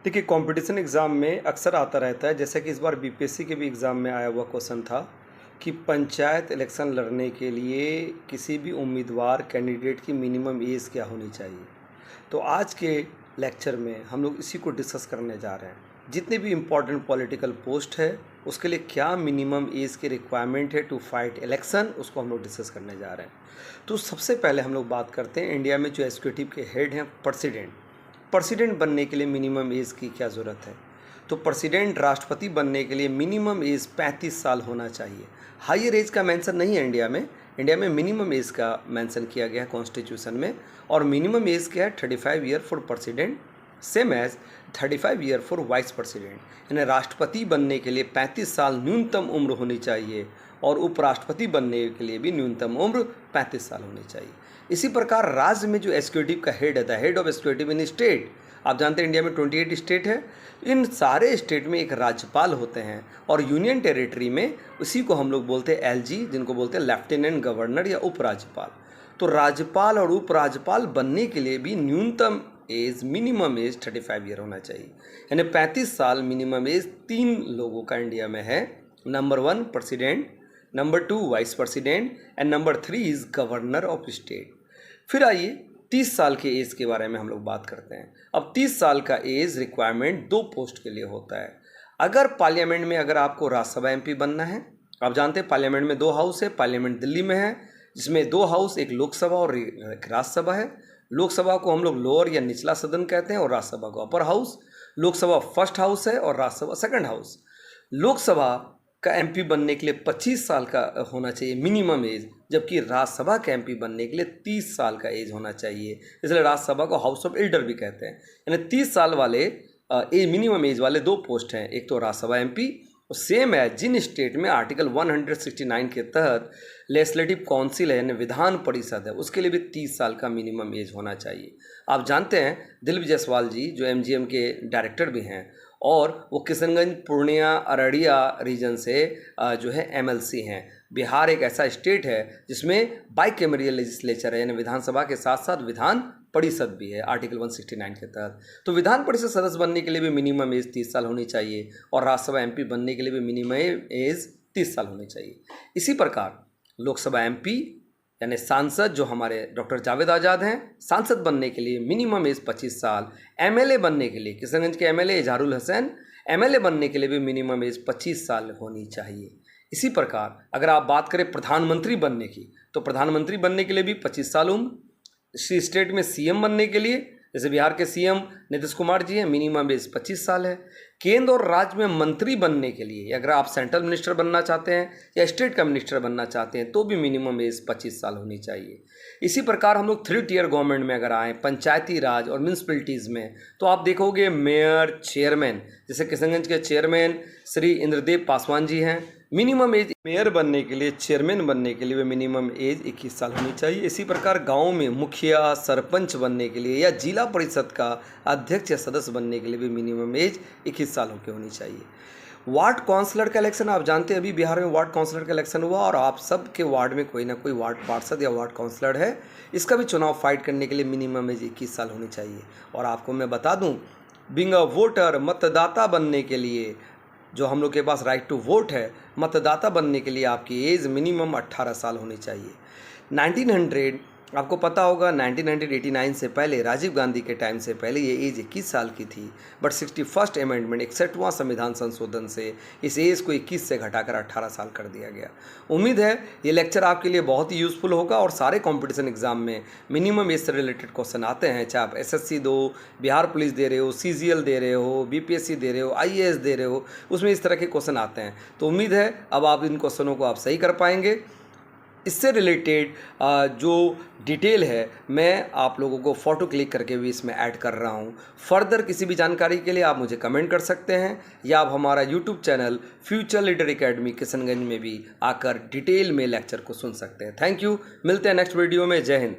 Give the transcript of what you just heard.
देखिए, competition exam में अक्सर आता रहता है, जैसे कि इस बार बीपीएससी के भी एग्ज़ाम में आया हुआ क्वेश्चन था कि पंचायत इलेक्शन लड़ने के लिए किसी भी उम्मीदवार कैंडिडेट की मिनिमम एज क्या होनी चाहिए। तो आज के लेक्चर में हम लोग इसी को डिस्कस करने जा रहे हैं। जितने भी इम्पोर्टेंट पॉलिटिकल पोस्ट है उसके लिए क्या मिनिमम एज की रिक्वायरमेंट है टू फाइट इलेक्शन, उसको हम लोग डिस्कस करने जा रहे हैं। तो सबसे पहले हम लोग बात करते हैं इंडिया में जो एग्जीक्यूटिव के हेड हैं, प्रेसिडेंट बनने के लिए मिनिमम एज की क्या ज़रूरत है। तो प्रेसिडेंट राष्ट्रपति बनने के लिए मिनिमम एज 35 साल होना चाहिए। हायर एज का मेंशन नहीं है इंडिया में मिनिमम एज का मेंशन किया गया है कॉन्स्टिट्यूशन में। और मिनिमम एज क्या है, 35 year for president, same age 35 year for vice president. यानी राष्ट्रपति बनने के लिए 35 साल न्यूनतम उम्र होनी चाहिए और उपराष्ट्रपति बनने के लिए भी न्यूनतम उम्र 35 साल होनी चाहिए। इसी प्रकार राज्य में जो एग्जीक्यूटिव का हेड है, the head of executive in state, आप जानते हैं इंडिया में 28 स्टेट है। इन सारे स्टेट में एक राज्यपाल होते हैं और यूनियन टेरिटरी में उसी को हम लोग बोलते हैं एलजी, जिनको बोलते हैं लेफ्टिनेंट गवर्नर या उपराज्यपाल। तो राज्यपाल और उपराज्यपाल बनने के लिए भी न्यूनतम एज, मिनिमम एज 35 ईयर होना चाहिए। यानी 35 साल मिनिमम एज 3 लोगों का इंडिया में है। Number 1 president, number 2 vice president and number 3 is governor of state. फिर आइए 30 साल के एज के बारे में हम लोग बात करते हैं। अब 30 साल का एज रिक्वायरमेंट 2 पोस्ट के लिए होता है। अगर पार्लियामेंट में अगर आपको राज्यसभा एमपी बनना है, आप जानते हैं पार्लियामेंट में 2 हाउस है। पार्लियामेंट दिल्ली में है जिसमें 2 हाउस, एक लोकसभा और एक राज्यसभा है। लोकसभा को हम लोग लोअर या निचला सदन कहते हैं और राज्यसभा को upper house. Lok Sabha first house है और राज्यसभा सेकंड हाउस। लोकसभा का एमपी बनने के लिए 25 साल का होना चाहिए मिनिमम एज, जबकि राज्यसभा के एमपी बनने के लिए 30 साल का एज होना चाहिए। इसलिए राज्यसभा को हाउस ऑफ एल्डर भी कहते हैं। यानी 30 साल वाले मिनिमम एज वाले 2 पोस्ट हैं, एक तो राज्यसभा एमपी और सेम है जिन स्टेट में आर्टिकल 169 के तहत लेजिस्लेटिव काउंसिल है यानी विधान परिषद है, उसके लिए भी 30 साल का मिनिमम एज होना चाहिए। आप जानते हैं दिलीप जायसवाल जी जो एमजीएम के डायरेक्टर भी हैं और वो किशनगंज, पूर्णिया, अररिया रीजन से जो है एमएलसी हैं। बिहार एक ऐसा स्टेट है जिसमें बाइकैमरियल लेजिस्लेचर है, यानी विधानसभा के साथ साथ विधान परिषद भी है आर्टिकल 169 के तहत। तो विधान परिषद सदस्य बनने के लिए भी मिनिमम एज 30 साल होनी चाहिए और राज्यसभा एमपी बनने के लिए भी मिनिमम एज 30 साल होनी चाहिए। इसी प्रकार लोकसभा एमपी यानी सांसद जो हमारे डॉक्टर जावेद आज़ाद हैं, सांसद बनने के लिए मिनिमम एज 25 साल। एमएलए बनने के लिए किशनगंज के एमएलए इजहारुल हसन, एमएलए बनने के लिए भी मिनिमम एज 25 साल होनी चाहिए। इसी प्रकार अगर आप बात करें प्रधानमंत्री बनने की, तो प्रधानमंत्री बनने के लिए भी 25 साल उम्र। इसी स्टेट में सीएम बनने के लिए, जैसे बिहार के सीएम नीतीश कुमार जी हैं, मिनिमम एज 25 साल है। केंद्र और राज्य में मंत्री बनने के लिए अगर आप सेंट्रल मिनिस्टर बनना चाहते हैं या स्टेट का मिनिस्टर बनना चाहते हैं तो भी मिनिमम एज 25 साल होनी चाहिए। इसी प्रकार हम लोग 3 टियर गवर्नमेंट में अगर आएँ, पंचायती राज और म्यूनसिपलिटीज़ में, तो आप देखोगे मेयर, चेयरमैन, जैसे किशनगंज के चेयरमैन श्री इंद्रदेव पासवान जी हैं, मिनिमम एज मेयर बनने के लिए, चेयरमैन बनने के लिए भी मिनिमम एज 21 साल होनी चाहिए। इसी प्रकार गांव में मुखिया, सरपंच बनने के लिए या जिला परिषद का अध्यक्ष या सदस्य बनने के लिए भी मिनिमम एज 21 सालों की होनी चाहिए। वार्ड काउंसलर का इलेक्शन आप जानते हैं, अभी बिहार में वार्ड काउंसलर का इलेक्शन हुआ और आप सब के वार्ड में कोई ना कोई वार्ड पार्षद या वार्ड काउंसलर है। इसका भी चुनाव फाइट करने के लिए मिनिमम एज 21 साल होनी चाहिए। और आपको मैं बता दूँ, बीइंग अ वोटर, मतदाता बनने के लिए, जो हम लोग के पास राइट टू वोट है, मतदाता बनने के लिए आपकी एज मिनिमम 18 साल होनी चाहिए। 1900 आपको पता होगा 1989 से पहले, राजीव गांधी के टाइम से पहले ये एज 21 साल की थी, बट 61st अमेंडमेंट 61वां संविधान संशोधन से इस एज को 21 से घटाकर 18 साल कर दिया गया। उम्मीद है ये लेक्चर आपके लिए बहुत ही यूज़फुल होगा और सारे कंपटीशन एग्जाम में मिनिमम एज से रिलेटेड क्वेश्चन आते हैं, चाहे आप एसएससी दो, बिहार पुलिस दे रहे हो, सीजीएल दे रहे हो, बीपीएससी दे रहे हो, आईएएस दे रहे हो, उसमें इस तरह के क्वेश्चन आते हैं। तो उम्मीद है अब आप इन क्वेश्चनों को आप सही कर पाएंगे। इससे रिलेटेड जो डिटेल है मैं आप लोगों को फ़ोटो क्लिक करके भी इसमें ऐड कर रहा हूँ। फर्दर किसी भी जानकारी के लिए आप मुझे कमेंट कर सकते हैं या आप हमारा YouTube channel future leader academy Kishanganj में भी आकर डिटेल में लेक्चर को सुन सकते हैं। थैंक यू, मिलते हैं नेक्स्ट वीडियो में। जय हिंद।